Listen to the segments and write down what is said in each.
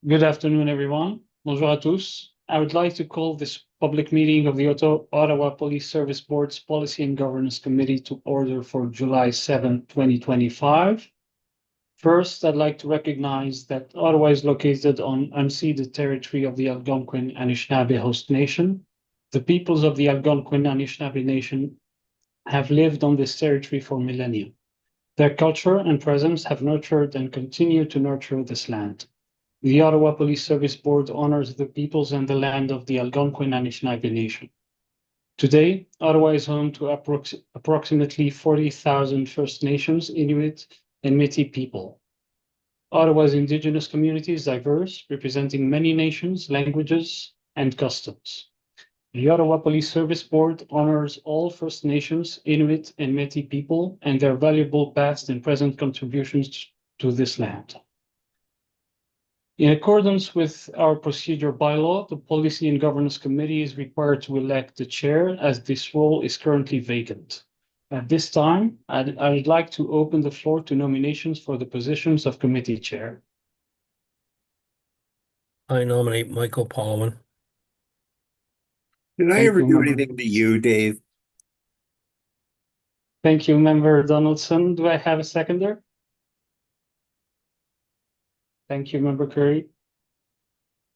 Good afternoon, everyone. Bonjour à tous. I would like to call this public meeting of the Ottawa Police Service Board's Policy and Governance Committee to order for July 7, 2025. First, I'd like to recognize that Ottawa is located on unceded territory of the Algonquin Anishinaabe host nation. The peoples of the Algonquin Anishinaabe Nation have lived on this territory for millennia. Their culture and presence have nurtured and continue to nurture this land. The Ottawa Police Service Board honors the peoples and the land of the Algonquin Anishinaabe Nation. Today, Ottawa is home to approximately 40,000 First Nations, Inuit, and Métis people. Ottawa's Indigenous community is diverse, representing many nations, languages, and customs. The Ottawa Police Service Board honors all First Nations, Inuit, and Métis people and their valuable past and present contributions to this land. In accordance with our procedure bylaw, the Policy and Governance Committee is required to elect the chair, as this role is currently vacant. At this time, I would like to open the floor to nominations for the positions of committee chair. I nominate Michael Pollan. Did I ever do anything to you, Dave? Thank you, Member Donaldson. Do I have a seconder? Thank you, Member Curry.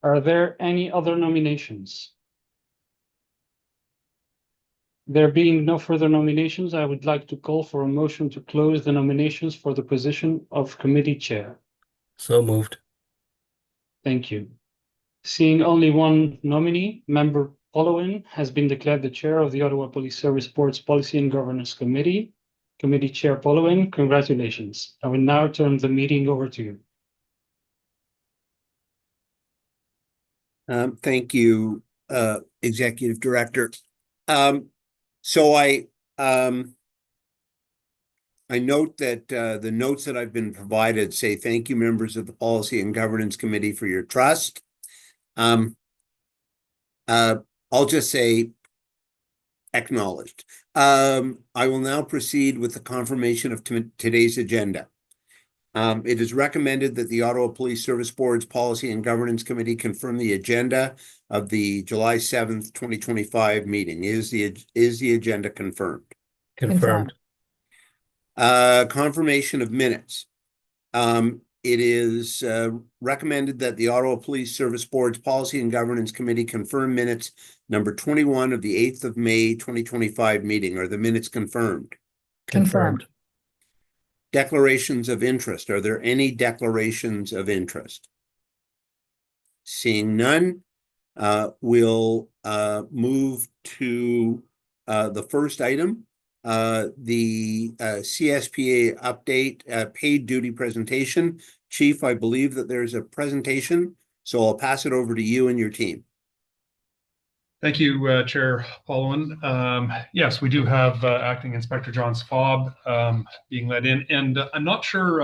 Are there any other nominations? There being no further nominations, I would like to call for a motion to close the nominations for the position of committee chair. So moved. Thank you. Seeing only one nominee, Member Pollan has been declared the chair of the Ottawa Police Service Board's Policy and Governance Committee. Committee Chair Pollan, congratulations. I will now turn the meeting over to you. Thank you, Executive Director. So I note that the notes that I've been provided say thank you, members of the Policy and Governance Committee, for your trust. I'll just say acknowledged. I will now proceed with the confirmation of today's agenda. It is recommended that the Ottawa Police Service Board's Policy and Governance Committee confirm the agenda of the July 7th, 2025 meeting. Is the agenda confirmed? Confirmed. Confirmation of minutes. It is recommended that the Ottawa Police Service Board's Policy and Governance Committee confirm minutes number 21 of the 8th of May, 2025 meeting. Are the minutes confirmed? Confirmed. Declarations of interest. Are there any declarations of interest? Seeing none, we'll move to the first item, the CSPA update, paid duty presentation. Chief, I believe that there's a presentation, so I'll pass it over to you and your team. Thank you, Chair Pollan. Yes, we do have Acting Inspector John Sfob being led in, and I'm not sure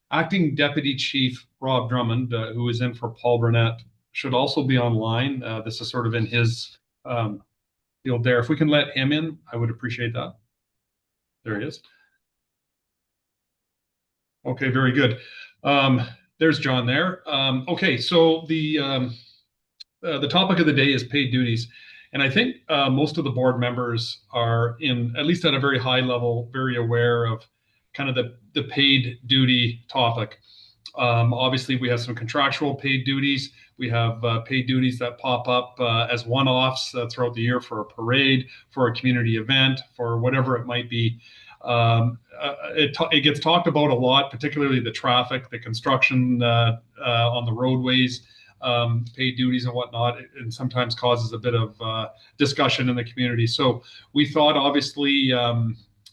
Acting Deputy Chief Rob Drummond, who is in for Paul Burnett, should also be online. This is sort of in his field there. If we can let him in, I would appreciate that. There he is. Okay, very good. There's John there. Okay, so the topic of the day is paid duties. And I think most of the board members are, at least at a very high level, very aware of kind of the paid duty topic. Obviously, we have some contractual paid duties. We have paid duties that pop up as one-offs throughout the year for a parade, for a community event, for whatever it might be. It gets talked about a lot, particularly the traffic, the construction on the roadways, paid duties and whatnot, and sometimes causes a bit of discussion in the community. So we thought, obviously,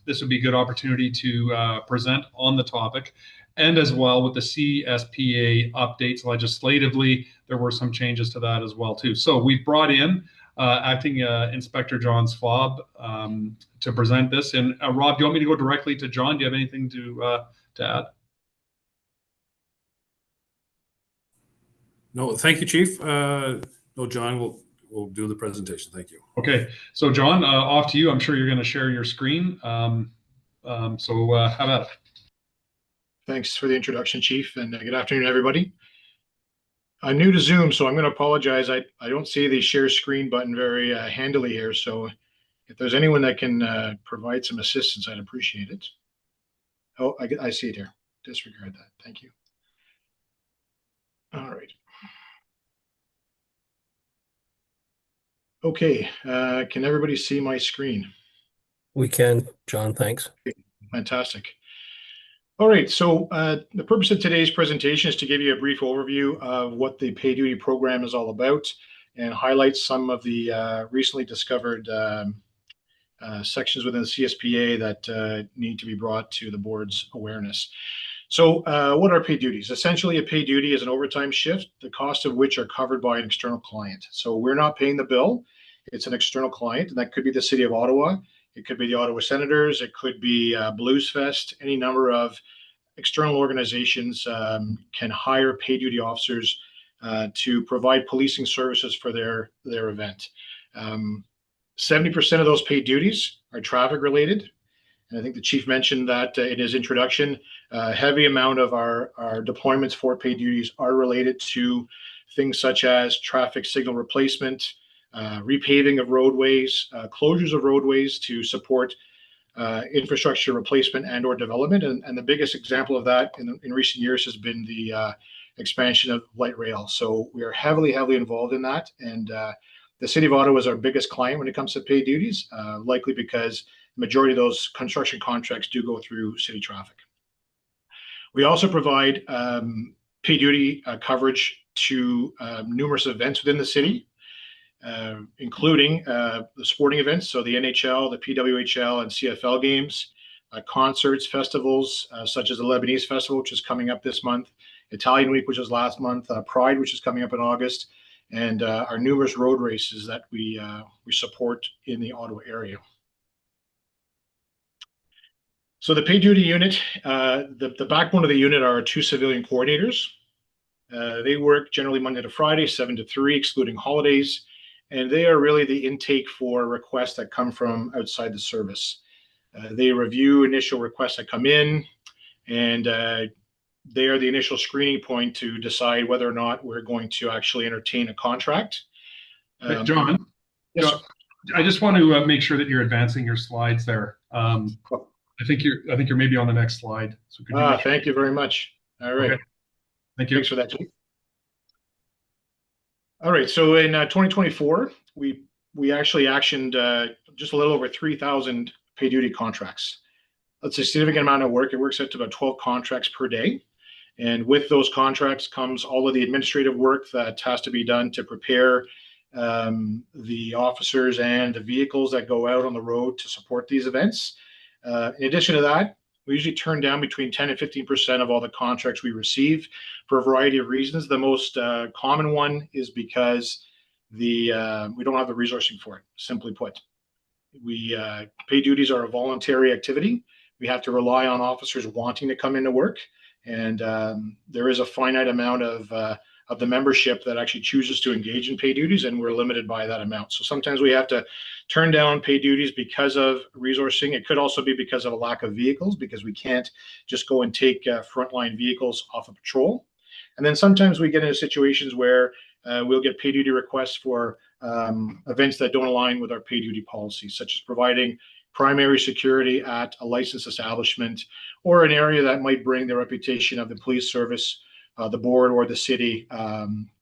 this would be a good opportunity to present on the topic. And as well, with the CSPA updates legislatively, there were some changes to that as well, too. So we've brought in Acting Inspector John Sfob to present this. And Rob, do you want me to go directly to John? Do you have anything to add? No, thank you, Chief. No, John will do the presentation. Thank you. Okay, so John, off to you. I'm sure you're going to share your screen. So have at it. Thanks for the introduction, Chief, and good afternoon, everybody. I'm new to Zoom, so I'm going to apologize. I don't see the share screen button very handily here. So if there's anyone that can provide some assistance, I'd appreciate it. Oh, I see it here. Disregard that. Thank you. All right. Okay. Can everybody see my screen? We can, John, thanks. Fantastic. All right, so the purpose of today's presentation is to give you a brief overview of what the pay duty program is all about and highlight some of the recently discovered sections within the CSPA that need to be brought to the board's awareness. So what are pay duties? Essentially, a pay duty is an overtime shift, the cost of which are covered by an external client. So we're not paying the bill. It's an external client, and that could be the City of Ottawa. It could be the Ottawa Senators. It could be Blues Fest. Any number of external organizations can hire pay duty officers to provide policing services for their event. 70% of those paid duties are traffic related. And I think the chief mentioned that in his introduction. A heavy amount of our deployments for paid duties are related to things such as traffic signal replacement, repaving of roadways, closures of roadways to support infrastructure replacement and or development. And the biggest example of that in recent years has been the expansion of light rail. So we are heavily involved in that. And the City of Ottawa is our biggest client when it comes to paid duties, likely because the majority of those construction contracts do go through city traffic. We also provide pay duty coverage to numerous events within the city, including the sporting events, so the NHL, the PWHL, and CFL games, concerts, festivals, such as the Lebanese Festival, which is coming up this month, Italian Week, which was last month, Pride, which is coming up in August, and our numerous road races that we support in the Ottawa area. So the pay duty unit, the backbone of the unit are 2 civilian coordinators. They work generally Monday to Friday, 7 to 3, excluding holidays. And they are really the intake for requests that come from outside the service. They review initial requests that come in, and they are the initial screening point to decide whether or not we're going to actually entertain a contract. John, yes, John, I just want to make sure that you're advancing your slides there. I think you're maybe on the next slide. So could you thank you very much. All right. Okay. Thank you. Thanks for that. All right. So in 2024, we actually actioned just a little over 3,000 pay duty contracts. That's a significant amount of work. It works out to about 12 contracts per day. And with those contracts comes all of the administrative work that has to be done to prepare the officers and the vehicles that go out on the road to support these events. In addition to that, we usually turn down between 10 and 15% of all the contracts we receive for a variety of reasons. The most common one is because we don't have the resourcing for it, simply put. Pay duties are a voluntary activity. We have to rely on officers wanting to come into work. And there is a finite amount of the membership that actually chooses to engage in pay duties, and we're limited by that amount. So sometimes we have to turn down pay duties because of resourcing. It could also be because of a lack of vehicles, because we can't just go and take frontline vehicles off of patrol. And then sometimes we get into situations where we'll get pay duty requests for events that don't align with our pay duty policies, such as providing primary security at a licensed establishment or an area that might bring the reputation of the police service, the board, or the city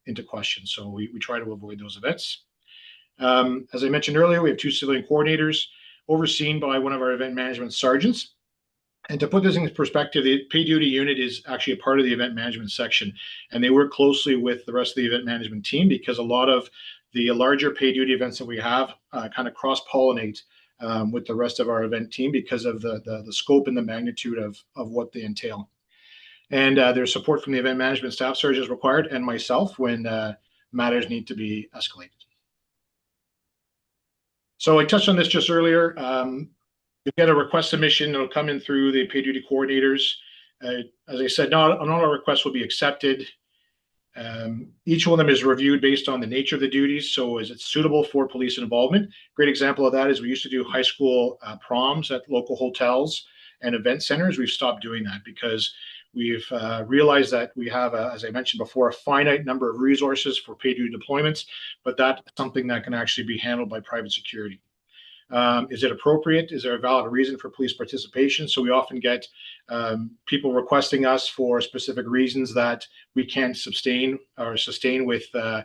into question. So we try to avoid those events. As I mentioned earlier, we have 2 civilian coordinators overseen by one of our event management sergeants. And to put this in perspective, the pay duty unit is actually a part of the event management section, and they work closely with the rest of the event management team because a lot of the larger pay duty events that we have kind of cross-pollinate with the rest of our event team because of the scope and the magnitude of what they entail. And there's support from the event management staff sergeant as required, and myself when matters need to be escalated. So I touched on this just earlier. You get a request submission, it'll come in through the pay duty coordinators. As I said, not all our requests will be accepted. Each one of them is reviewed based on the nature of the duties. So is it suitable for police involvement? Great example of that is we used to do high school proms at local hotels and event centers. We've stopped doing that because We've realized that we have, as I mentioned before, a finite number of resources for paid duty deployments, but that's something that can actually be handled by private security. Is it appropriate? Is there a valid reason for police participation? So we often get people requesting us for specific reasons that we can't sustain with a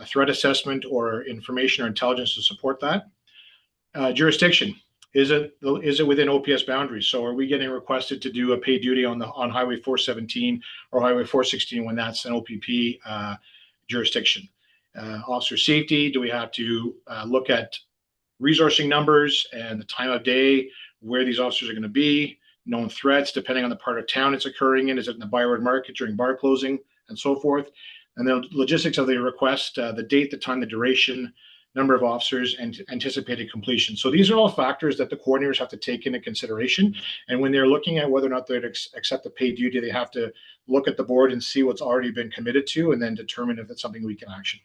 threat assessment or information or intelligence to support that. Jurisdiction. Is it within OPS boundaries? So are we getting requested to do a paid duty on Highway 417 or Highway 416 when that's an OPP jurisdiction? Officer safety. Do we have to look at resourcing numbers and the time of day, where these officers are going to be, known threats, depending on the part of town it's occurring in? Is it in the Byward Market during bar closing, and so forth? And then logistics of the request, the date, the time, the duration, number of officers, and anticipated completion. So these are all factors that the coordinators have to take into consideration. And when they're looking at whether or not they'd accept the paid duty, they have to look at the board and see what's already been committed to, and then determine if it's something we can action.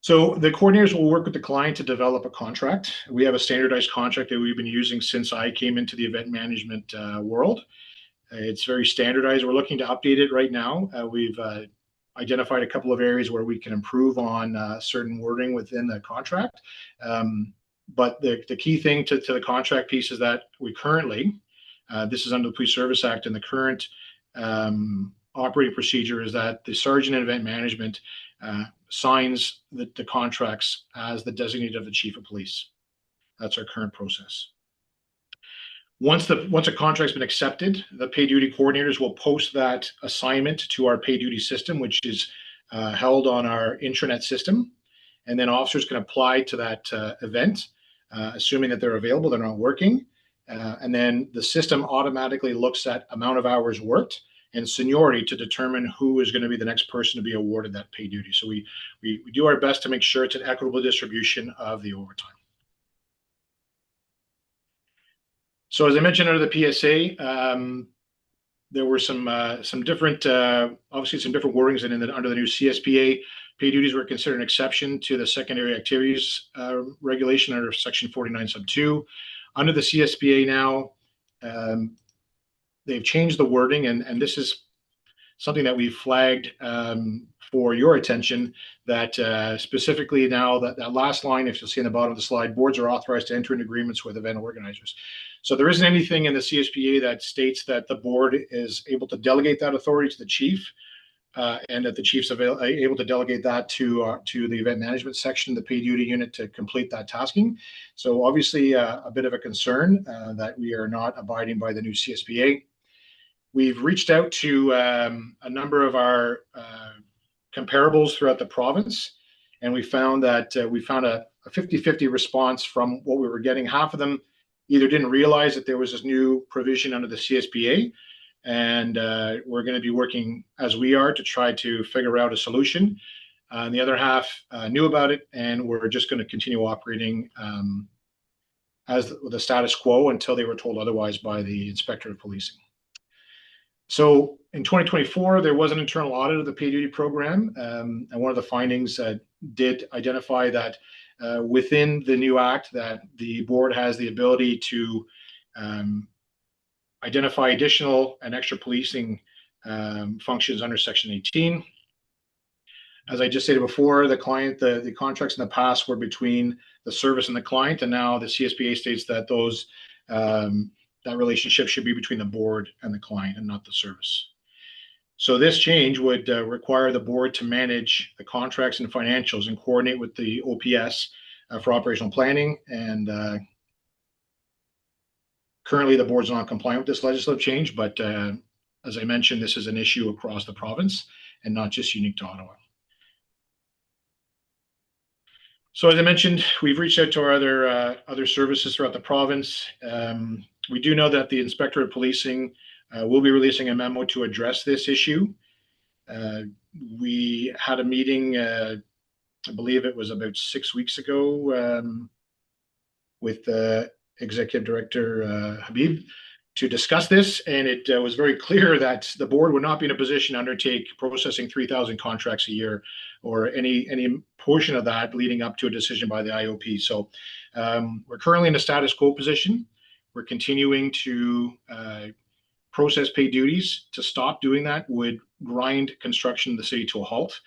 So the coordinators will work with the client to develop a contract. We have a standardized contract that we've been using since I came into the event management world. It's very standardized. We're looking to update it right now. We've identified a couple of areas where we can improve on certain wording within the contract. But the key thing to the contract piece is that we currently, this is under the Police Service Act, and the current operating procedure is that the sergeant in event management signs the contracts as the designated of the chief of police. That's our current process. Once a contract's been accepted, the paid duty coordinators will post that assignment to our paid duty system, which is held on our intranet system. And then officers can apply to that event, assuming that they're available, they're not working. And then the system automatically looks at amount of hours worked and seniority to determine who is going to be the next person to be awarded that paid duty. So we do our best to make sure it's an equitable distribution of the overtime. So as I mentioned under the PSA, there were some different, obviously some different wordings, and under the new CSPA, paid duties were considered an exception to the secondary activities regulation under Section 49 sub 2. Under the CSPA now, they've changed the wording, and this is something that we flagged for your attention, that specifically now that last line, if you'll see in the bottom of the slide, boards are authorized to enter into agreements with event organizers. So there isn't anything in the CSPA that states that the board is able to delegate that authority to the chief, and that the chief's able to delegate that to the event management section, the paid duty unit, to complete that tasking. So obviously a bit of a concern that we are not abiding by the new CSPA. We've reached out to a number of our comparables throughout the province, and we found a 50-50 response from what we were getting. Half of them either didn't realize that there was this new provision under the CSPA, and we're going to be working as we are to try to figure out a solution. And the other half knew about it, and we're just going to continue operating as the status quo until they were told otherwise by the Inspector of Policing. So in 2024, there was an internal audit of the paid duty program, and one of the findings did identify that within the new act, that the board has the ability to identify additional and extra policing functions under Section 18. As I just stated before, the contracts in the past were between the service and the client, and now the CSPA states that those that relationship should be between the board and the client and not the service. So this change would require the board to manage the contracts and financials and coordinate with the OPS for operational planning. And currently the board's not compliant with this legislative change, but as I mentioned, this is an issue across the province and not just unique to Ottawa. So as I mentioned, we've reached out to our other services throughout the province. We do know that the Inspector of Policing will be releasing a memo to address this issue. We had a meeting, I believe it was about 6 weeks ago, with Executive Director Habib to discuss this, and it was very clear that the board would not be in a position to undertake processing 3,000 contracts a year or any portion of that leading up to a decision by the IOP. So we're currently in a status quo position. We're continuing to process paid duties. To stop doing that would grind construction in the city to a halt,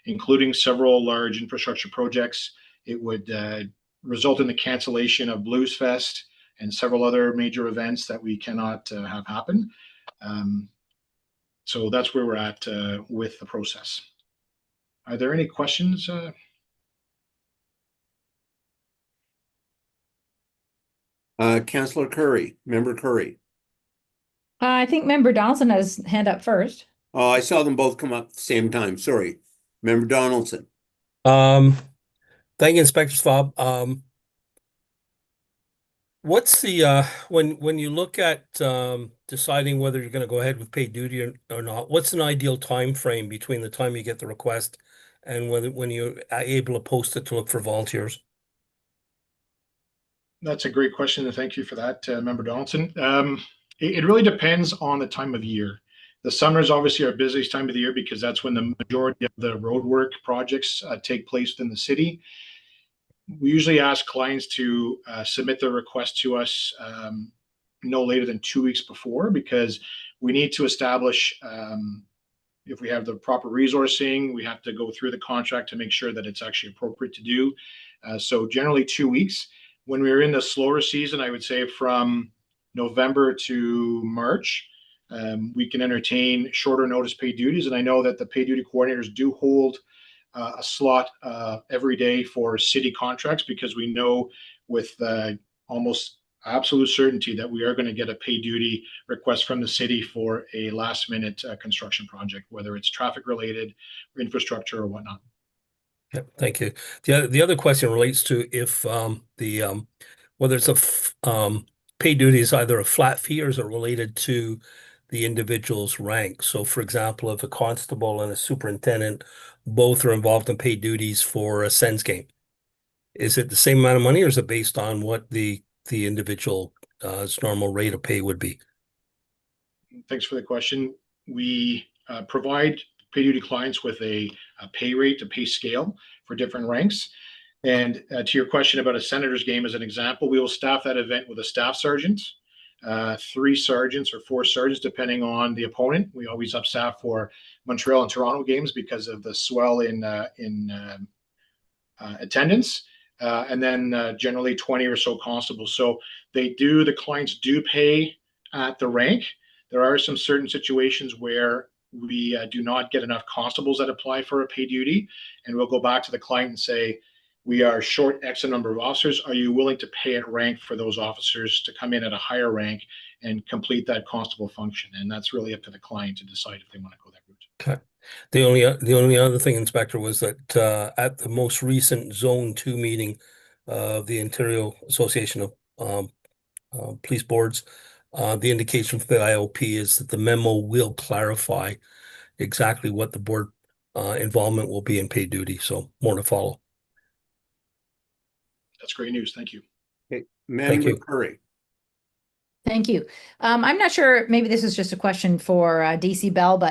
including several large infrastructure projects. It would result in the cancellation of Blues Fest and several other major events that we cannot have happen. So that's where we're at with the process. Are there any questions? Councillor Curry, Member Curry. I think Member Donaldson has his hand up first. Oh, I saw them both come up at the same time. Sorry. Member Donaldson. Thank you, Inspector Fob. What's the when you look at deciding whether you're going to go ahead with paid duty or not, what's an ideal time frame between the time you get the request and when you're able to post it to look for volunteers? That's a great question, and thank you for that, Member Donaldson. It really depends on the time of year. The summer is obviously our busiest time of the year because that's when the majority of the roadwork projects take place within the city. We usually ask clients to submit their request to us no later than 2 weeks before, because we need to establish if we have the proper resourcing. We have to go through the contract to make sure that it's actually appropriate to do. So generally 2 weeks. When we're in the slower season, I would say from November to March, we can entertain shorter notice paid duties. And I know that the paid duty coordinators do hold a slot every day for city contracts, because we know with almost absolute certainty that we are going to get a paid duty request from the city for a last minute construction project, whether it's traffic related, or infrastructure, or whatnot. Yeah, thank you. The other question relates to if whether it's paid duty is either a flat fee or is it related to the individual's rank. So, for example, if a constable and a superintendent both are involved in paid duties for a Sens game, is it the same amount of money, or is it based on what the individual's normal rate of pay would be? Thanks for the question. We provide paid duty clients with a pay rate, a pay scale for different ranks. And to your question about a Senators game as an example, we will staff that event with a staff sergeant, 3 sergeants or 4 sergeants, depending on the opponent. We always up staff for Montreal and Toronto games because of the swell in attendance. And then generally 20 or so constables. So the clients do pay at the rank. There are some certain situations where we do not get enough constables that apply for a paid duty, and we'll go back to the client and say, we are short X number of officers. Are you willing to pay at rank for those officers to come in at a higher rank and complete that constable function? And that's really up to the client to decide if they want to go that route. Okay. The only other thing, Inspector, was that at the most recent Zone 2 meeting of the Ontario Association of Police Boards, the indication for the IOP is that the memo will clarify exactly what the board involvement will be in paid duty. So more to follow. That's great news. Thank you. Okay. Member Curry. Thank you. I'm not sure, maybe this is just a question for DC Bell,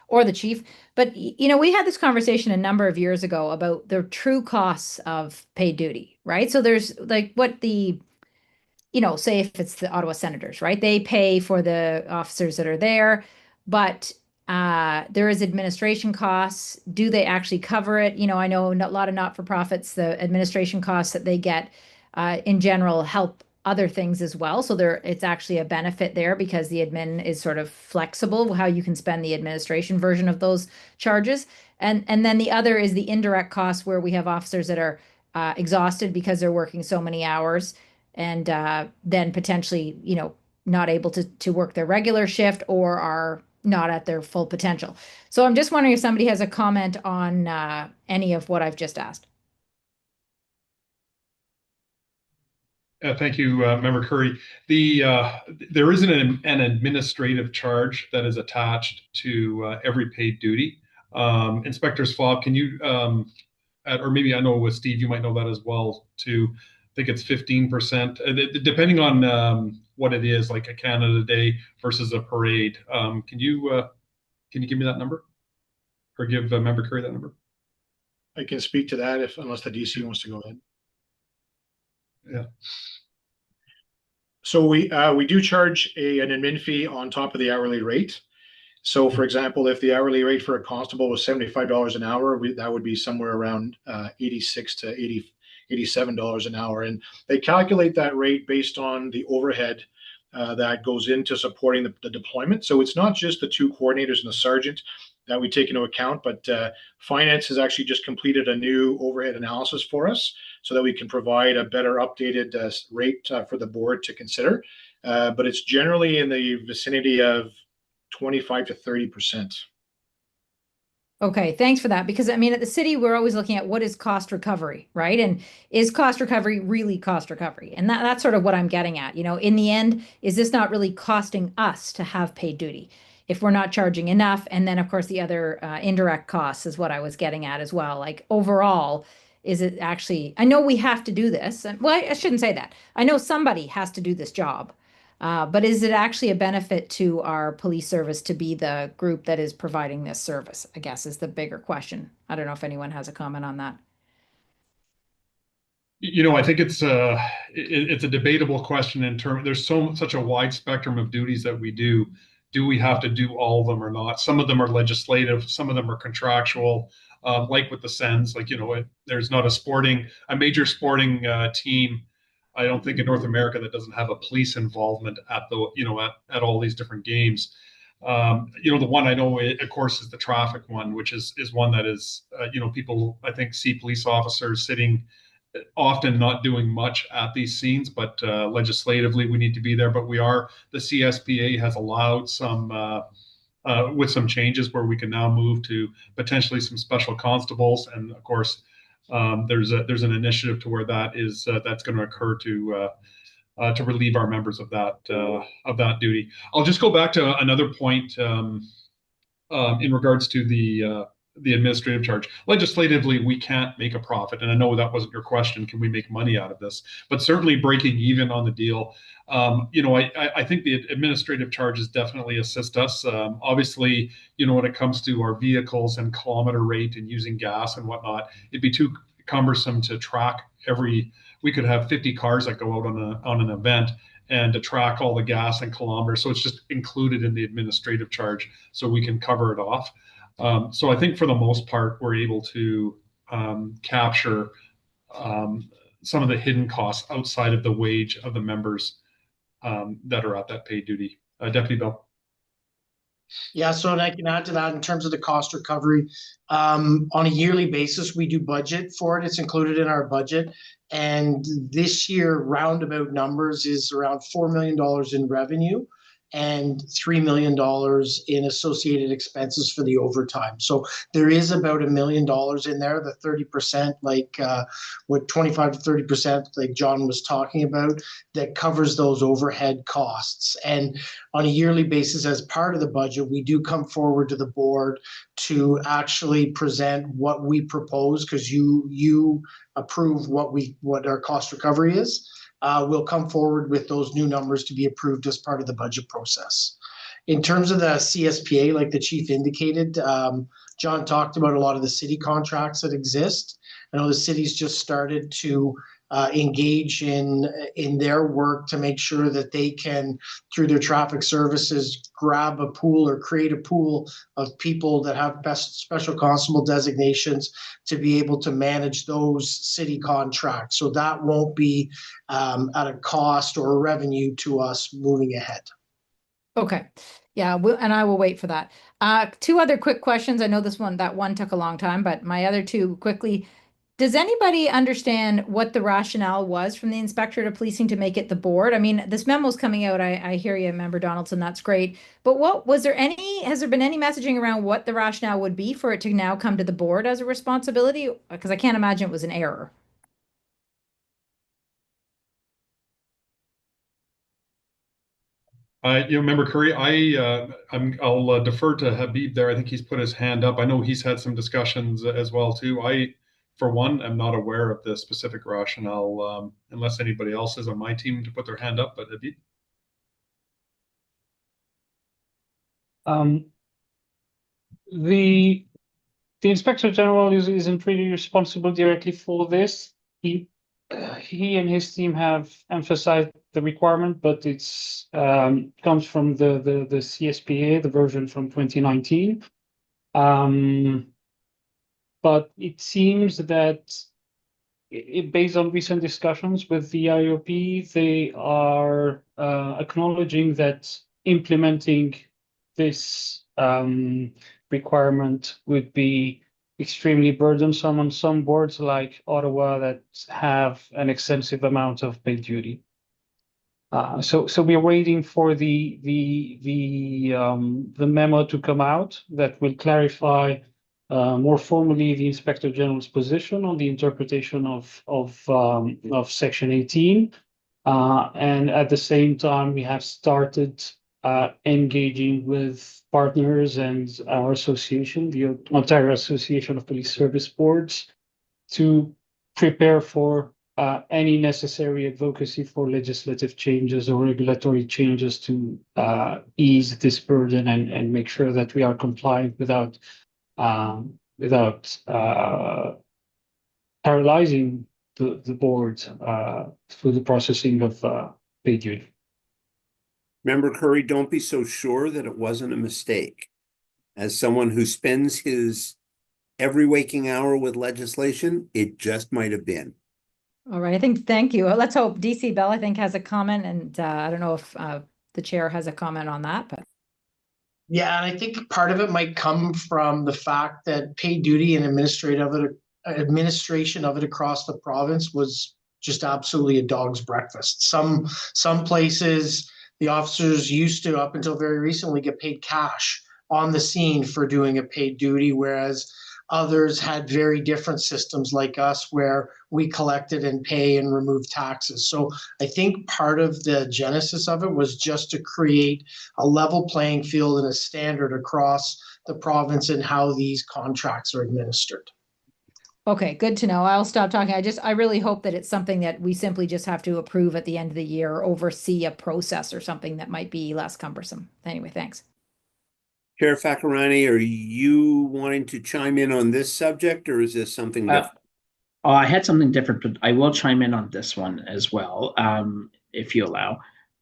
or the chief, but we had this conversation a number of years ago about the true costs of paid duty, right? So there's like what say if it's the Ottawa Senators, right? They pay for the officers that are there, but there is administration costs. Do they actually cover it? I know a lot of not-for-profits, the administration costs that they get in general help other things as well. So it's actually a benefit there because the admin is sort of flexible, how you can spend the administration version of those charges. And then the other is the indirect costs, where we have officers that are exhausted because they're working so many hours, and then potentially, not able to work their regular shift or are not at their full potential. So I'm just wondering if somebody has a comment on any of what I've just asked. Thank you, Member Curry. There isn't an administrative charge that is attached to every paid duty. Inspector Fob, can you, or maybe I know with Steve, you might know that as well too. I think it's 15%, depending on what it is, like a Canada Day versus a parade. Can you give me that number, or give Member Curry that number? I can speak to that unless the DC wants to go ahead. Yeah. So we do charge an admin fee on top of the hourly rate. So for example, if the hourly rate for a constable was $75 an hour, that would be somewhere around 86 to $87 an hour. And they calculate that rate based on the overhead that goes into supporting the deployment. So it's not just the two coordinators and the sergeant that we take into account, but finance has actually just completed a new overhead analysis for us so that we can provide a better updated rate for the board to consider. But it's generally in the vicinity of 25 to 30%. Okay, thanks for that. Because I mean, at the city, we're always looking at what is cost recovery, right? And is cost recovery really cost recovery? And that's sort of what I'm getting at. You know, in the end, is this not really costing us to have paid duty if we're not charging enough? And then, of course, the other indirect costs is what I was getting at as well. Like overall, is it actually, I know we have to do this. And well, I shouldn't say that. I know somebody has to do this job. But is it actually a benefit to our police service to be the group that is providing this service? I guess is the bigger question. I don't know if anyone has a comment on that. You know, I think it's a debatable question in terms. There's such a wide spectrum of duties that we do. Do we have to do all of them or not? Some of them are legislative. Some of them are contractual. Like with the Sens, like, you know, there's not a major sporting team, I don't think, in North America that doesn't have a police involvement at all these different games. You know, the one I know, of course, is the traffic one, which is one that is, people, I think, see police officers sitting often not doing much at these scenes, but legislatively we need to be there. But the CSPA has allowed some, with some changes where we can now move to potentially some special constables. And of course, there's an initiative to where that's going to occur to relieve our members of that duty. I'll just go back to another point in regards to the administrative charge. Legislatively, we can't make a profit, and I know that wasn't your question. Can we make money out of this? But certainly breaking even on the deal. I think the administrative charges definitely assist us. Obviously, when it comes to our vehicles and kilometer rate and using gas and whatnot, it'd be too cumbersome to track we could have 50 cars that go out on an event and to track all the gas and kilometers. So it's just included in the administrative charge, so we can cover it off. So I think for the most part, we're able to capture some of the hidden costs outside of the wage of the members that are at that paid duty. Deputy Bell. Yeah, so and I can add to that in terms of the cost recovery. On a yearly basis, we do budget for it. It's included in our budget. And this year, roundabout numbers is around $4 million in revenue and $3 million in associated expenses for the overtime. So there is about $1 million in there, the 30%, like what 25 to 30%, like John was talking about, that covers those overhead costs. And on a yearly basis, as part of the budget, we do come forward to the board to actually present what we propose, because you approve what our cost recovery is. We'll come forward with those new numbers to be approved as part of the budget process. In terms of the CSPA, like the chief indicated, John talked about a lot of the city contracts that exist. I know the city's just started to engage in their work to make sure that they can, through their traffic services, grab a pool or create a pool of people that have special constable designations to be able to manage those city contracts. So that won't be at a cost or a revenue to us moving ahead. Okay. Yeah, and I will wait for that. Two other quick questions. I know that one took a long time, but my other two quickly. Does anybody understand what the rationale was from the inspector of policing to make it the board? I mean, this memo's coming out. I hear you, Member Donaldson. That's great. But has there been any messaging around what the rationale would be for it to now come to the board as a responsibility? Because I can't imagine it was an error. Member Curry, I'll defer to Habib there. I think he's put his hand up. I know he's had some discussions as well too. For one, I'm not aware of the specific rationale, unless anybody else is on my team to put their hand up. But Habib. The Inspector General isn't really responsible directly for this. He and his team have emphasized the requirement, but it's comes from the CSPA, the version from 2019. But it seems that based on recent discussions with the IOP, they are acknowledging that implementing this requirement would be extremely burdensome on some boards like Ottawa that have an extensive amount of paid duty. So we're waiting for the memo to come out that will clarify more formally the Inspector General's position on the interpretation of Section 18. And at the same time, we have started engaging with partners and our association, the Ontario Association of Police Service Boards, to prepare for any necessary advocacy for legislative changes or regulatory changes to ease this burden and make sure that we are compliant without paralyzing the board through the processing of paid duty. Member Curry, don't be so sure that it wasn't a mistake. As someone who spends his every waking hour with legislation, it just might have been. All right, thank you. Let's hope DC Bell, I think, has a comment, and I don't know if the chair has a comment on that, but. Yeah, and I think part of it might come from the fact that paid duty and administration of it across the province was just absolutely a dog's breakfast. Some places, the officers used to, up until very recently, get paid cash on the scene for doing a paid duty, whereas others had very different systems like us where we collected and pay and remove taxes. So I think part of the genesis of it was just to create a level playing field and a standard across the province and how these contracts are administered. Okay, good to know. I'll stop talking. I really hope that it's something that we simply just have to approve at the end of the year, or oversee a process or something that might be less cumbersome. Anyway, thanks. Chair Fakirani, are you wanting to chime in on this subject, or is this something different? I had something different, but I will chime in on this one as well, if you allow.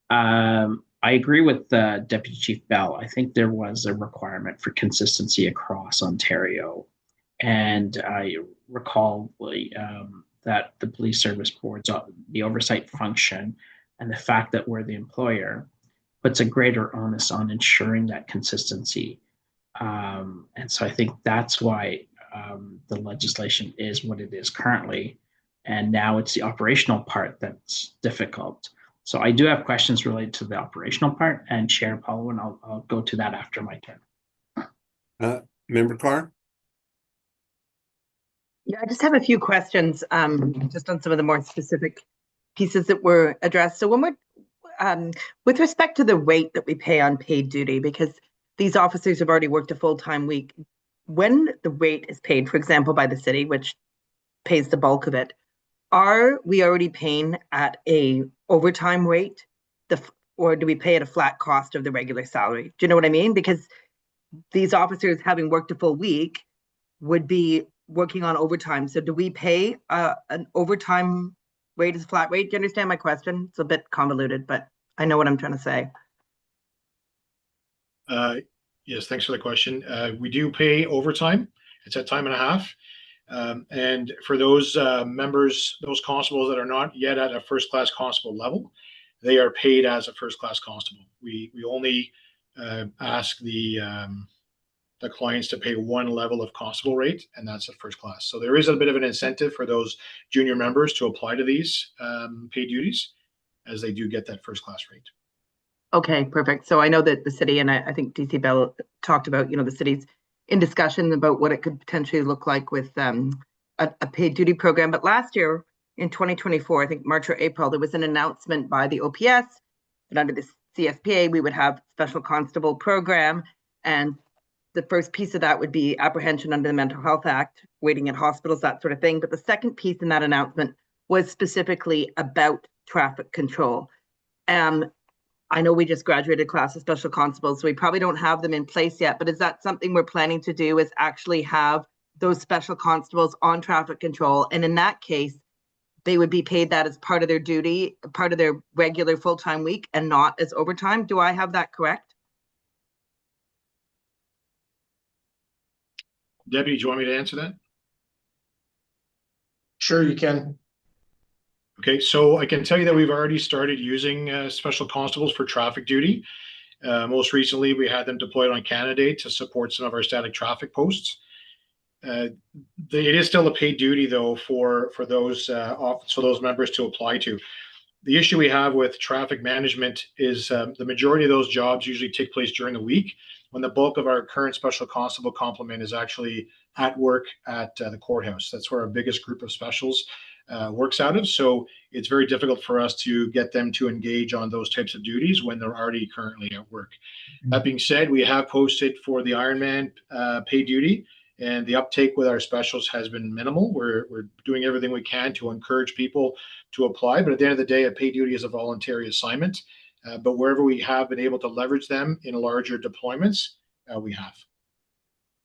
I agree with Deputy Chief Bell. I think there was a requirement for consistency across Ontario. And I recall that the police service boards, the oversight function, and the fact that we're the employer puts a greater onus on ensuring that consistency. And so I think that's why the legislation is what it is currently. And now it's the operational part that's difficult. So I do have questions related to the operational part, and Chair Paulo, and I'll go to that after my turn. Member Carr? Yeah, I just have a few questions just on some of the more specific pieces that were addressed. So when we're, with respect to the rate that we pay on paid duty, because these officers have already worked a full-time week, when the rate is paid, for example, by the city, which pays the bulk of it, are we already paying at a overtime rate, or do we pay at a flat cost of the regular salary? Do you know what I mean? Because these officers, having worked a full week, would be working on overtime. So do we pay an overtime rate as a flat rate? Do you understand my question? It's a bit convoluted, but I know what I'm trying to say. Yes, thanks for the question. We do pay overtime. It's at time and a half. And for those members, those constables that are not yet at a first-class constable level, they are paid as a first-class constable. We only ask the clients to pay one level of constable rate, and that's a first class. So there is a bit of an incentive for those junior members to apply to these paid duties, as they do get that first class rate. Okay, perfect. So I know that the city, and I think DC Bell talked about, the city's in discussion about what it could potentially look like with a paid duty program. But last year in 2024, I think March or April, there was an announcement by the OPS that under the CSPA, we would have special constable program. And the first piece of that would be apprehension under the Mental Health Act, waiting in hospitals, that sort of thing. But the second piece in that announcement was specifically about traffic control. I know we just graduated a class of special constables, so we probably don't have them in place yet, but is that something we're planning to do, is actually have those special constables on traffic control? And in that case, they would be paid that as part of their duty, part of their regular full-time week and not as overtime. Do I have that correct? Debbie, do you want me to answer that? Sure, you can. Okay, so I can tell you that we've already started using special constables for traffic duty. Most recently, we had them deployed on Canada Day to support some of our static traffic posts. It is still a paid duty, though, for those members to apply to. The issue we have with traffic management is the majority of those jobs usually take place during the week, when the bulk of our current special constable complement is actually at work at the courthouse. That's where our biggest group of specials works out of. So it's very difficult for us to get them to engage on those types of duties when they're already currently at work. That being said, we have posted for the Ironman paid duty, and the uptake with our specials has been minimal. We're doing everything we can to encourage people to apply, but at the end of the day, a paid duty is a voluntary assignment. But wherever we have been able to leverage them in larger deployments, we have.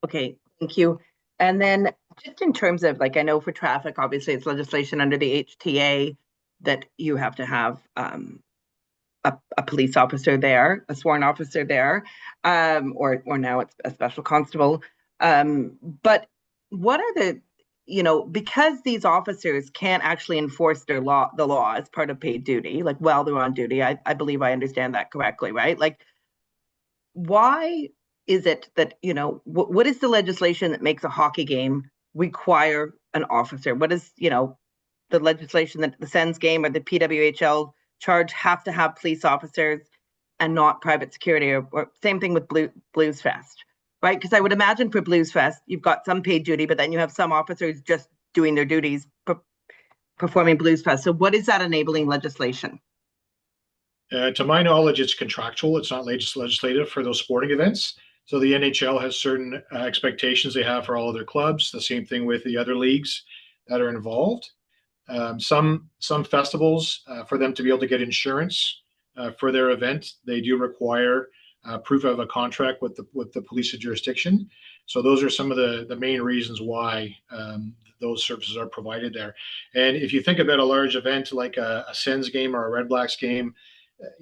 Okay, thank you. And then just in terms of, like, I know for traffic, obviously it's legislation under the HTA that you have to have a police officer there, a sworn officer there, or now it's a special constable. But what are the, because these officers can't actually enforce the law as part of paid duty, like while they're on duty, I believe I understand that correctly, right? Like, why is it that, what is the legislation that makes a hockey game require an officer? What is, the legislation that the Sens game or the PWHL charge have to have police officers and not private security, or same thing with Blues Fest, right? Because I would imagine for Blues Fest, you've got some paid duty, but then you have some officers just doing their duties, performing Blues Fest. So what is that enabling legislation? To my knowledge, it's contractual. It's not legislative for those sporting events. So the NHL has certain expectations they have for all of their clubs. The same thing with the other leagues that are involved. Some festivals, for them to be able to get insurance for their event, they do require proof of a contract with the police of jurisdiction. So those are some of the main reasons why those services are provided there. And if you think about a large event like a Sens game or a Red Blacks game,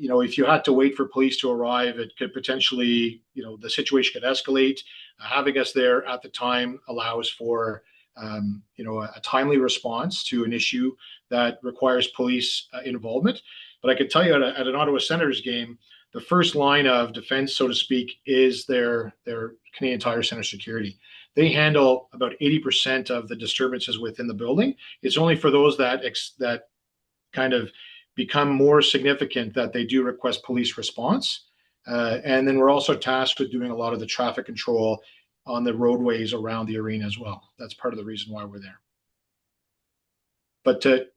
if you had to wait for police to arrive, it could potentially, the situation could escalate. Having us there at the time allows for a timely response to an issue that requires police involvement. But I could tell you at an Ottawa Senators game, the first line of defense, so to speak, is their Canadian Tire Center security. They handle about 80% of the disturbances within the building. It's only for those that kind of become more significant that they do request police response. And then we're also tasked with doing a lot of the traffic control on the roadways around the arena as well. That's part of the reason why we're there. But to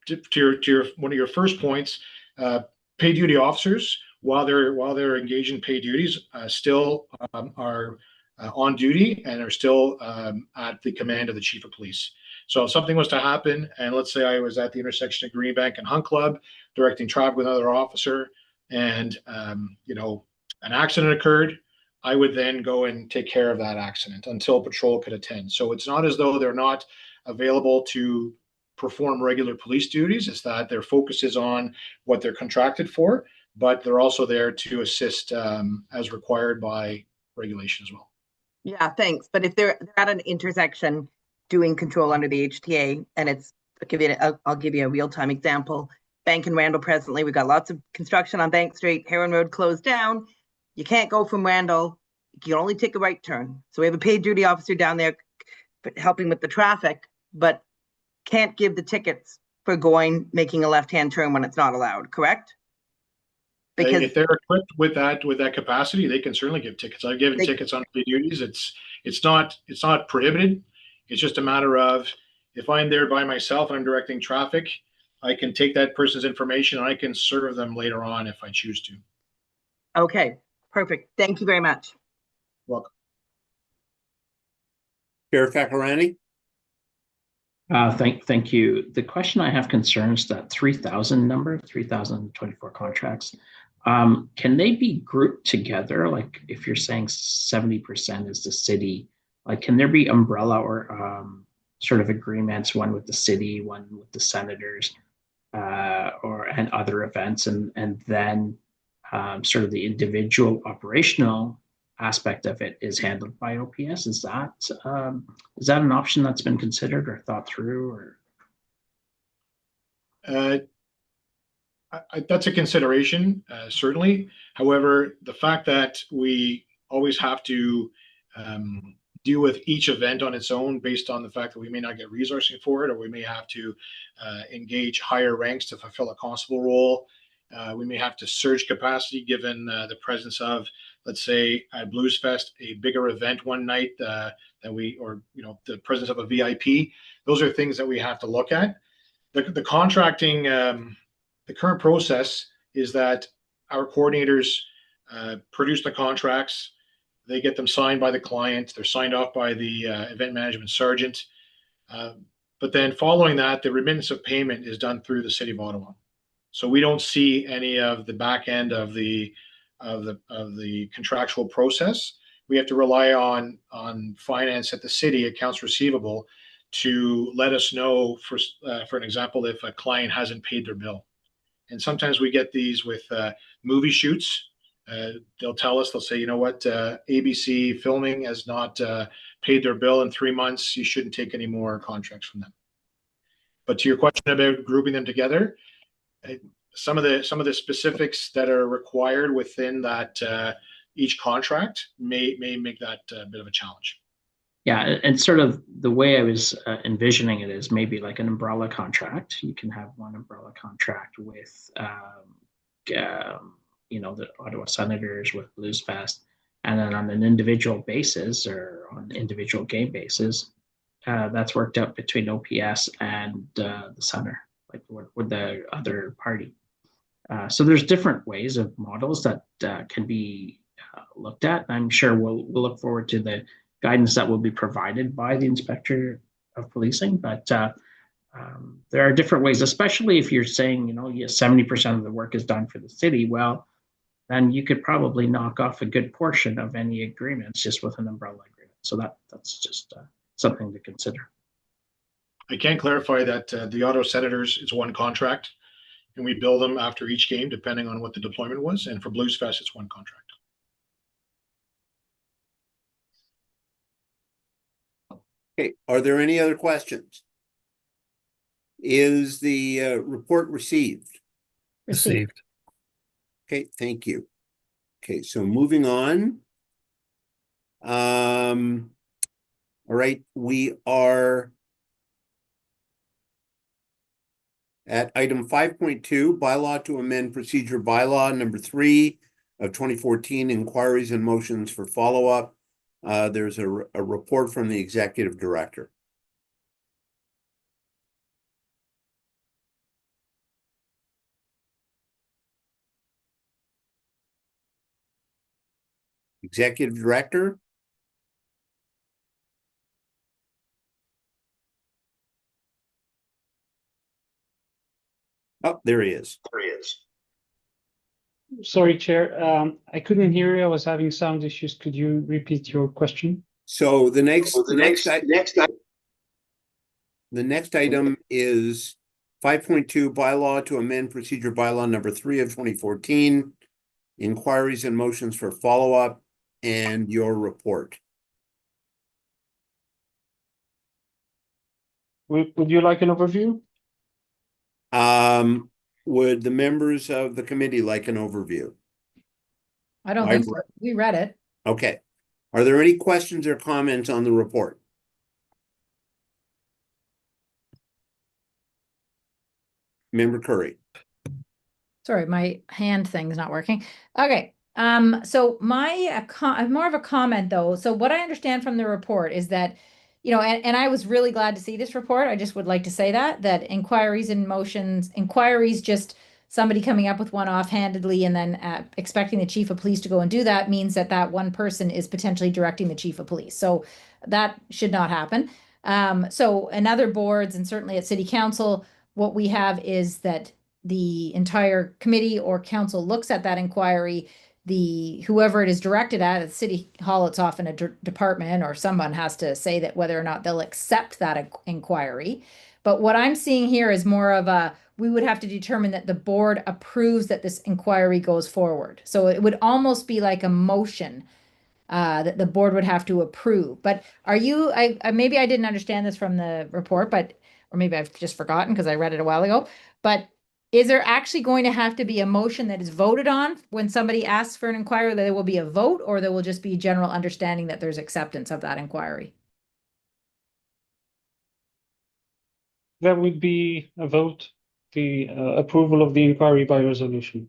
your one of your first points, paid duty officers, while they're engaged in paid duties, still are on duty and are still at the command of the chief of police. So if something was to happen, and let's say I was at the intersection of Greenbank and Hunt Club directing traffic with another officer, and an accident occurred, I would then go and take care of that accident until patrol could attend. So it's not as though they're not available to perform regular police duties. It's that their focus is on what they're contracted for, but they're also there to assist as required by regulation as well. Yeah, thanks. But if they're at an intersection doing control under the HTA, and I'll give you a real-time example. Bank and Randall presently, we've got lots of construction on Bank Street. Heron Road closed down. You can't go from Randall. You can only take a right turn. So we have a paid duty officer down there helping with the traffic, but can't give the tickets for making a left-hand turn when it's not allowed, correct? Because if they're equipped with that capacity, they can certainly give tickets. I've given tickets on paid duties. It's not prohibited. It's just a matter of, if I'm there by myself and I'm directing traffic, I can take that person's information and I can serve them later on if I choose to. Okay, perfect. Thank you very much. Welcome. Sheriff Kakirani? Thank you. The question I have concerns that 3,000 number, 3,024 contracts. Can they be grouped together? Like if you're saying 70% is the city, like can there be umbrella or sort of agreements, one with the city, one with the senators, and other events, and then sort of the individual operational aspect of it is handled by OPS. Is that an option that's been considered or thought through? Or that's a consideration, certainly. However, the fact that we always have to deal with each event on its own based on the fact that we may not get resourcing for it, or we may have to engage higher ranks to fulfill a constable role. We may have to surge capacity given the presence of, let's say, at Blues Fest, a bigger event one night the presence of a VIP. Those are things that we have to look at. The contracting, the current process is that our coordinators produce the contracts. They get them signed by the client. They're signed off by the event management sergeant. But then following that, the remittance of payment is done through the City of Ottawa. So we don't see any of the back end of the contractual process. We have to rely on finance at the city, accounts receivable, to let us know, for an example, if a client hasn't paid their bill. And sometimes we get these with movie shoots. They'll tell us, they'll say, you know what, ABC Filming has not paid their bill in 3 months. You shouldn't take any more contracts from them. But to your question about grouping them together, some of the specifics that are required within that each contract may make that a bit of a challenge. Yeah, and sort of the way I was envisioning it is maybe like an umbrella contract. You can have one umbrella contract with the Ottawa Senators, with Blues Fest, and then on an individual basis or on an individual game basis, that's worked out between OPS and the center, like with the other party. So there's different ways of models that can be looked at. I'm sure we'll look forward to the guidance that will be provided by the Inspector of Policing, but there are different ways, especially if you're saying, 70% of the work is done for the city. Well, then you could probably knock off a good portion of any agreements just with an umbrella agreement. So that's just something to consider. I can clarify that the Ottawa Senators is one contract, and we bill them after each game, depending on what the deployment was. And for Blues Fest, it's one contract. Okay, are there any other questions? Is the report received? Received. Okay, thank you. Okay, so moving on. All right, we are at item 5.2, bylaw to amend procedure bylaw number 3 of 2014, inquiries and motions for follow-up. There's a report from the executive director. Executive director. Oh, there he is. Sorry, Chair. I couldn't hear you. I was having sound issues. Could you repeat your question? So the next item is 5.2, bylaw to amend procedure bylaw number 3 of 2014, inquiries and motions for follow-up, and your report. Would you like an overview? Would the members of the committee like an overview? I don't think so. We read it. Okay. Are there any questions or comments on the report? Member Curry. Sorry, my hand thing's not working. Okay. So my more of a comment though. So what I understand from the report is that, and I was really glad to see this report. I just would like to say that inquiries and motions, just somebody coming up with one offhandedly and then expecting the chief of police to go and do that means that one person is potentially directing the chief of police. So that should not happen. So in other boards and certainly at city council, what we have is that the entire committee or council looks at that inquiry. Whoever it is directed at city hall, it's often a department or someone has to say that whether or not they'll accept that inquiry. But what I'm seeing here is more of a, we would have to determine that the board approves that this inquiry goes forward. So it would almost be like a motion that the board would have to approve. But are you, maybe I didn't understand this from the report, but, or maybe I've just forgotten because I read it a while ago, but is there actually going to have to be a motion that is voted on when somebody asks for an inquiry, that there will be a vote, or there will just be general understanding that there's acceptance of that inquiry? There would be a vote, the approval of the inquiry by resolution.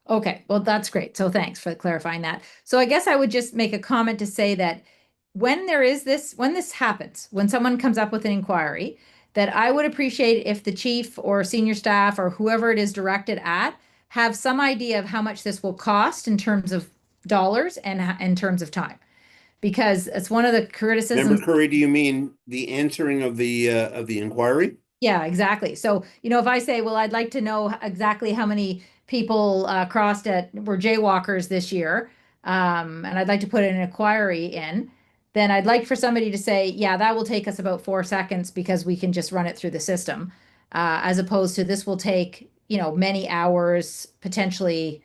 Okay, well, that's great. So thanks for clarifying that. So I guess I would just make a comment to say that when there is this, when this happens, when someone comes up with an inquiry, that I would appreciate if the chief or senior staff or whoever it is directed at have some idea of how much this will cost in terms of dollars and in terms of time. Because it's one of the criticisms. Member Curry, do you mean the answering of the inquiry? Yeah, exactly. So, you know, if I say, well, I'd like to know exactly how many people were jaywalkers this year, and I'd like to put an inquiry in, then I'd like for somebody to say, yeah, that will take us about 4 seconds because we can just run it through the system, as opposed to this will take, you know, many hours, potentially,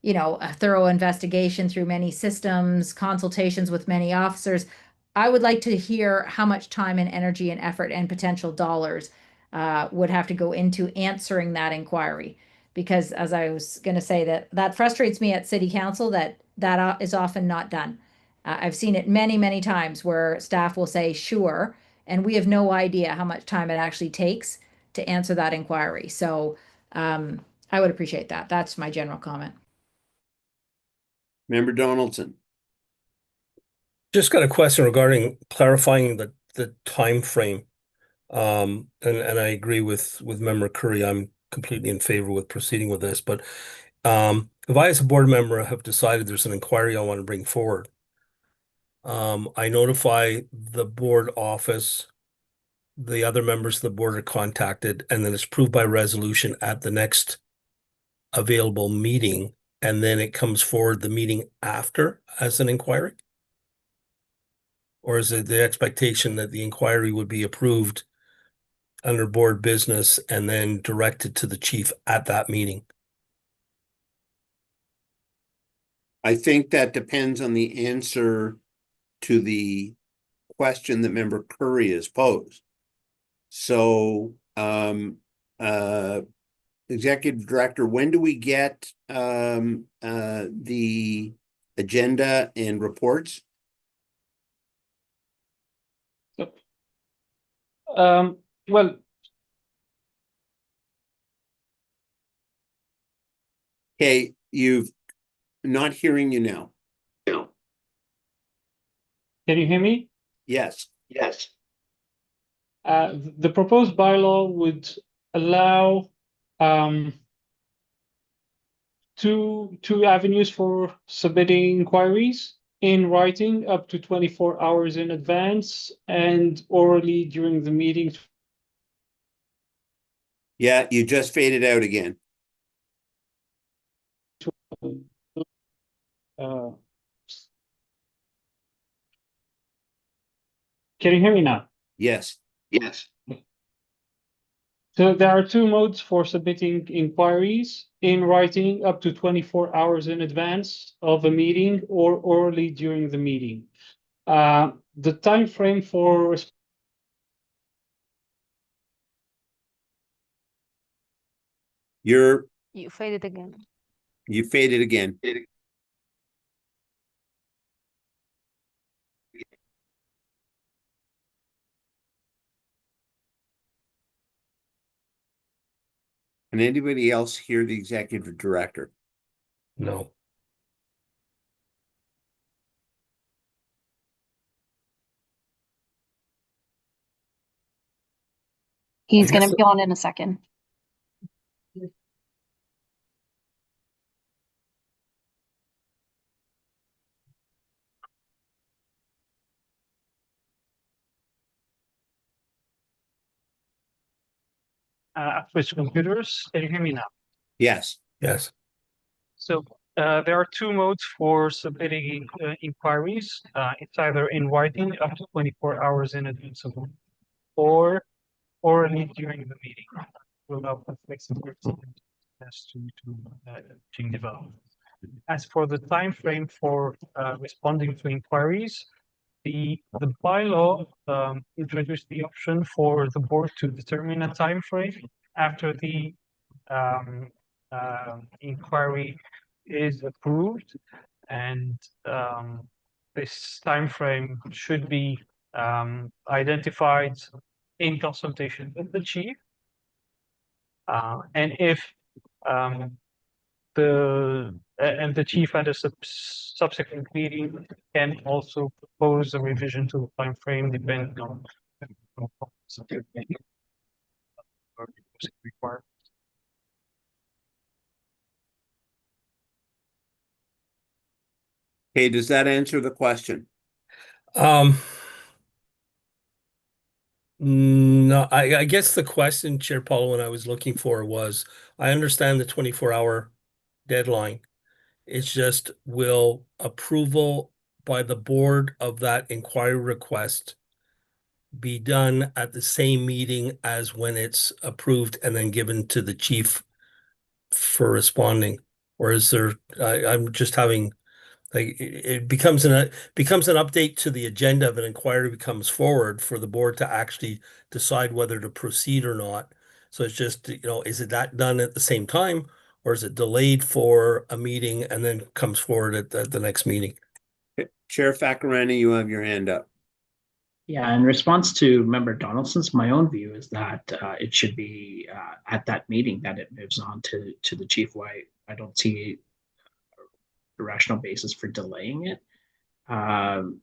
you know, a thorough investigation through many systems, consultations with many officers. I would like to hear how much time and energy and effort and potential dollars would have to go into answering that inquiry. Because as I was going to say, that frustrates me at city council, that is often not done. I've seen it many, many times where staff will say, sure, and we have no idea how much time it actually takes to answer that inquiry. So I would appreciate that. That's my general comment. Member Donaldson. Just got a question regarding clarifying the time frame. And I agree with Member Curry. I'm completely in favor with proceeding with this. But if I, as a board member, have decided there's an inquiry I want to bring forward, I notify the board office, the other members of the board are contacted, and then it's approved by resolution at the next available meeting, and then it comes forward the meeting after as an inquiry? Or is it the expectation that the inquiry would be approved under board business and then directed to the chief at that meeting? I think that depends on the answer to the question that Member Curry has posed. So, Executive Director, when do we get the agenda and reports? Well, Okay, you've not hearing you now. can you hear me? Yes. The proposed bylaw would allow two avenues for submitting inquiries: in writing up to 24 hours in advance and orally during the meeting. Yeah, you just faded out again. Uh, can you hear me now? Yes. So there are two modes for submitting inquiries: in writing up to 24 hours in advance of a meeting or orally during the meeting. The time frame for You faded again. You faded again. Can anybody else hear the Executive Director? No. He's going to be on in a second. Switch computers. Can you hear me now? Yes. So there are two modes for submitting inquiries. It's either in writing up to 24 hours in advance of, or orally during the meeting. Will allow for flexibility as to change development. As for the time frame for responding to inquiries, the bylaw introduced the option for the board to determine a time frame after the inquiry is approved, and this time frame should be identified in consultation with the chief. And if the chief at a subsequent meeting can also propose a revision to the time frame depending on required. Okay, does that answer the question? No, I guess the question, Chair Paul, when I was looking for was, I understand the 24-hour deadline. It's just, will approval by the board of that inquiry request be done at the same meeting as when it's approved and then given to the chief for responding? Or is there, I'm just having, like, it becomes an update to the agenda of an inquiry becomes forward for the board to actually decide whether to proceed or not. So it's just, is it that done at the same time, or is it delayed for a meeting and then comes forward at the next meeting? Chair Faccarani, you have your hand up. Yeah, in response to Member Donaldson's, my own view is that it should be at that meeting that it moves on to the chief. Why I don't see a rational basis for delaying it.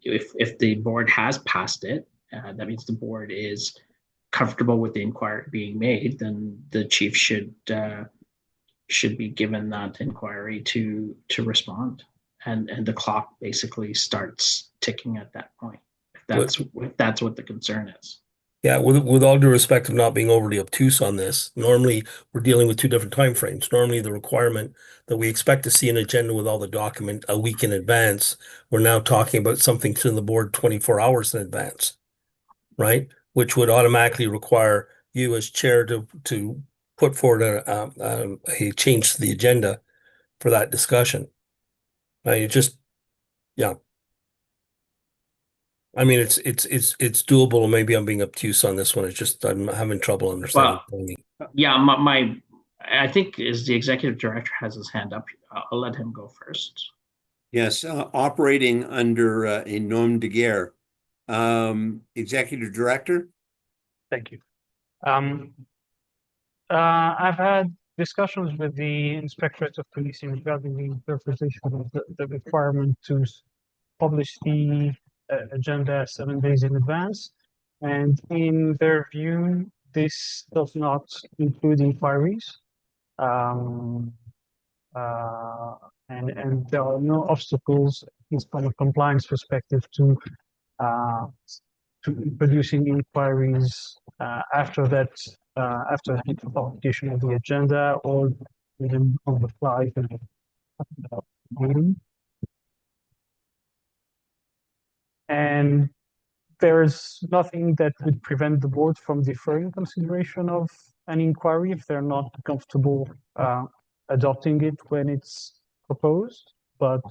If the board has passed it, that means the board is comfortable with the inquiry being made, then the chief should be given that inquiry to respond, and the clock basically starts ticking at that point. If that's what the concern is. Yeah, with all due respect of not being overly obtuse on this, normally we're dealing with two different timeframes. Normally the requirement that we expect to see an agenda with all the document a week in advance, we're now talking about something to the board 24 hours in advance, right? Which would automatically require you as chair to put forward a change to the agenda for that discussion. You just, yeah. I mean, it's doable. Maybe I'm being obtuse on this one. It's just I'm having trouble understanding. Yeah, I think is the executive director has his hand up. I'll let him go first. Yes, operating under a norm de guerre. Executive director. Thank you. I've had discussions with the Inspectorate of Policing regarding the interpretation of the requirement to publish the agenda 7 days in advance, and in their view, this does not include inquiries, and there are no obstacles, at least from a compliance perspective, to producing inquiries after that, after the publication of the agenda or even on the fly meeting. And there's nothing that would prevent the board from deferring consideration of an inquiry if they're not comfortable adopting it when it's proposed, but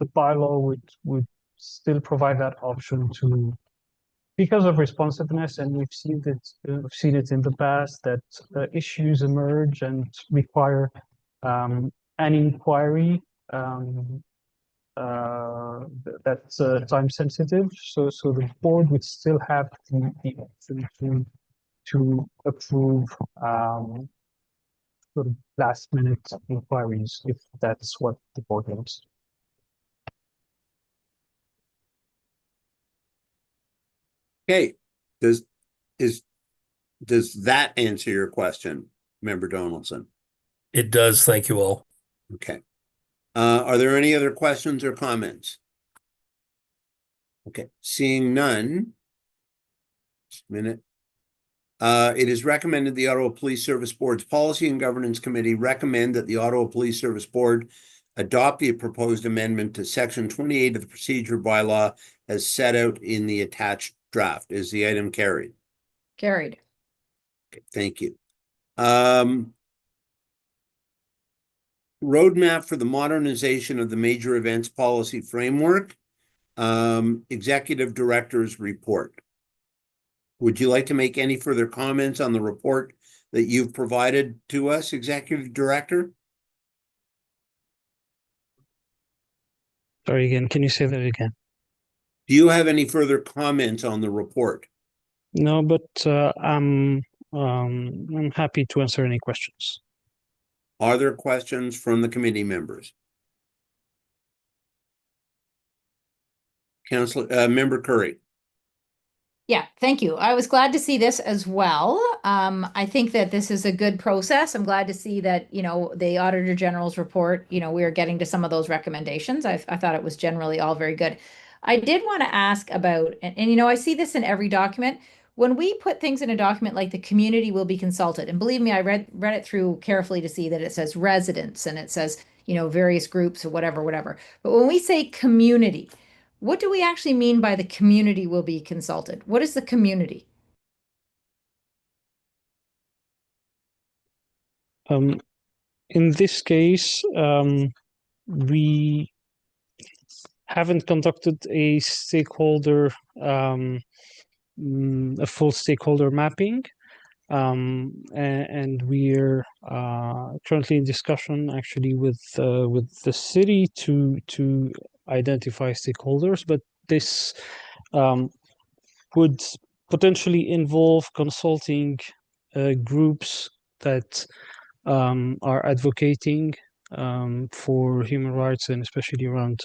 the bylaw would still provide that option to, because of responsiveness, and we've seen it in the past that issues emerge and require an inquiry that's time sensitive. So the board would still have the option to approve sort of last minute inquiries if that's what the board wants. Okay, does that answer your question, Member Donaldson? It does. Thank you all. Okay. Are there any other questions or comments? Okay, seeing none. Just a minute. It is recommended the Ottawa Police Service Board's Policy and Governance Committee recommend that the Ottawa Police Service Board adopt the proposed amendment to Section 28 of the procedure bylaw as set out in the attached draft. Is the item carried? Carried. Okay, thank you. Roadmap for the modernization of the major events policy framework. Executive Director's report. Would you like to make any further comments on the report that you've provided to us, Executive Director? Sorry again, can you say that again? Do you have any further comments on the report? No, but I'm happy to answer any questions. Are there questions from the committee members? Member Curry. Yeah, thank you. I was glad to see this as well. I think that this is a good process. I'm glad to see that, the Auditor General's report, we are getting to some of those recommendations. I thought it was generally all very good. I did want to ask about, and I see this in every document. When we put things in a document like the community will be consulted, and believe me, I read it through carefully to see that it says residents and it says, various groups or whatever. But when we say community, what do we actually mean by the community will be consulted? What is the community? In this case, we haven't conducted a full stakeholder mapping. And we're currently in discussion actually with the city to identify stakeholders, but this would potentially involve consulting groups that are advocating for human rights and especially around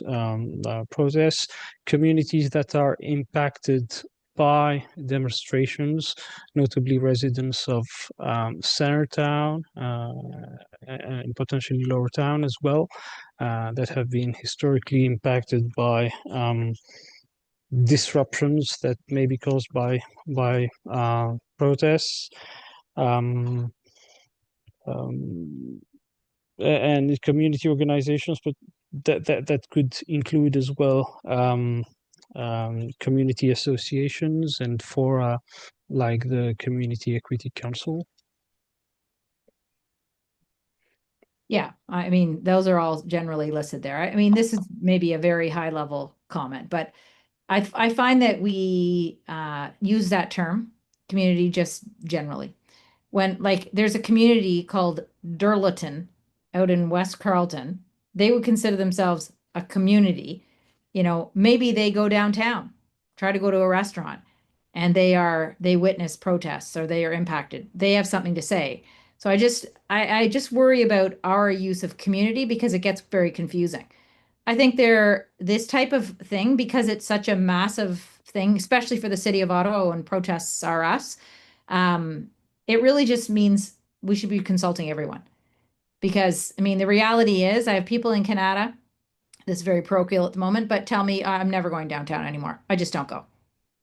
protests, communities that are impacted by demonstrations, notably residents of Centertown and potentially Lower Town as well, that have been historically impacted by disruptions that may be caused by protests. And community organizations, but that could include as well community associations and fora like the Community Equity Council. Yeah, I mean, those are all generally listed there. I mean, this is maybe a very high level comment, but I find that we use that term, community, just generally. When there's a community called Durlaton out in West Carleton, they would consider themselves a community. Maybe they go downtown, try to go to a restaurant, and they witness protests or they are impacted. They have something to say. So I just worry about our use of community because it gets very confusing. I think this type of thing, because it's such a massive thing, especially for the city of Ottawa when protests are us, it really just means we should be consulting everyone. Because, I mean, the reality is I have people in Canada that's very parochial at the moment, but tell me I'm never going downtown anymore. I just don't go.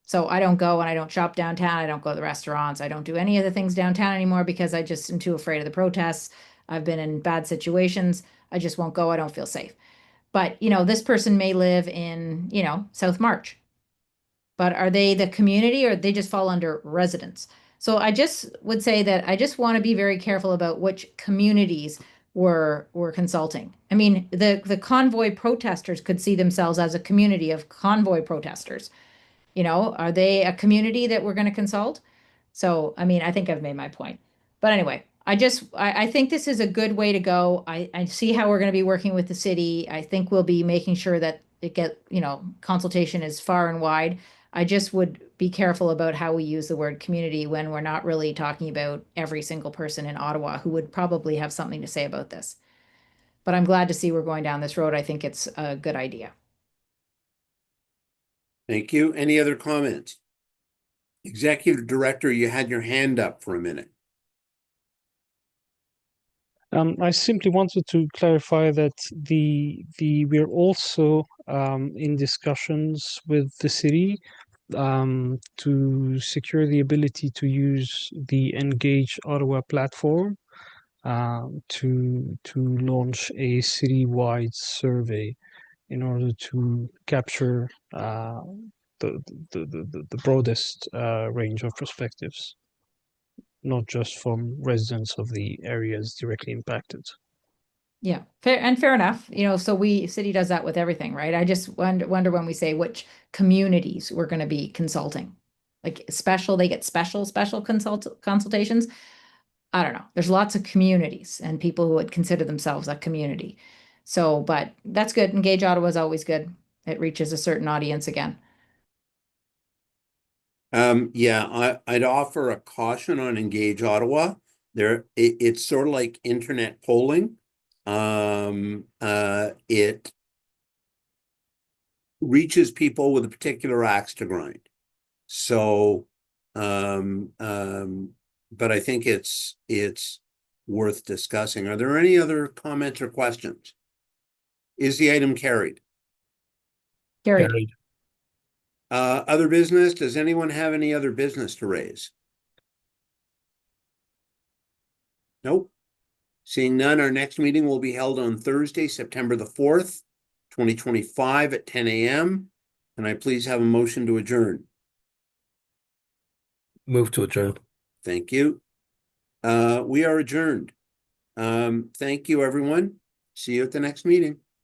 So I don't go and I don't shop downtown. I don't go to the restaurants. I don't do any of the things downtown anymore because I just am too afraid of the protests. I've been in bad situations. I just won't go. I don't feel safe. But, this person may live in, South March. But are they the community or they just fall under residents? So I just would say that I just want to be very careful about which communities we're consulting. I mean, the convoy protesters could see themselves as a community of convoy protesters. Are they a community that we're going to consult? So, I mean, I think I've made my point. But anyway, I think this is a good way to go. I see how we're going to be working with the city. I think we'll be making sure that consultation is far and wide. I just would be careful about how we use the word community when we're not really talking about every single person in Ottawa who would probably have something to say about this. But I'm glad to see we're going down this road. I think it's a good idea. Thank you. Any other comments? Executive Director, you had your hand up for a minute. I simply wanted to clarify that we're also in discussions with the city to secure the ability to use the Engage Ottawa platform to launch a citywide survey in order to capture the broadest range of perspectives. not just from residents of the areas directly impacted. Yeah, fair enough. So city does that with everything, right? I just wonder when we say which communities we're going to be consulting. Like they get special consultations. I don't know. There's lots of communities and people who would consider themselves a community. So, but that's good. Engage Ottawa is always good. It reaches a certain audience again. Yeah, I'd offer a caution on Engage Ottawa. It's sort of like internet polling. It reaches people with a particular axe to grind. So, but I think it's worth discussing. Are there any other comments or questions? Is the item carried? Carried. Other business? Does anyone have any other business to raise? Nope. Seeing none, our next meeting will be held on Thursday, September the 4th, 2025 at 10 a.m. Can I please have a motion to adjourn? Move to adjourn. Thank you. We are adjourned. Thank you, everyone. See you at the next meeting.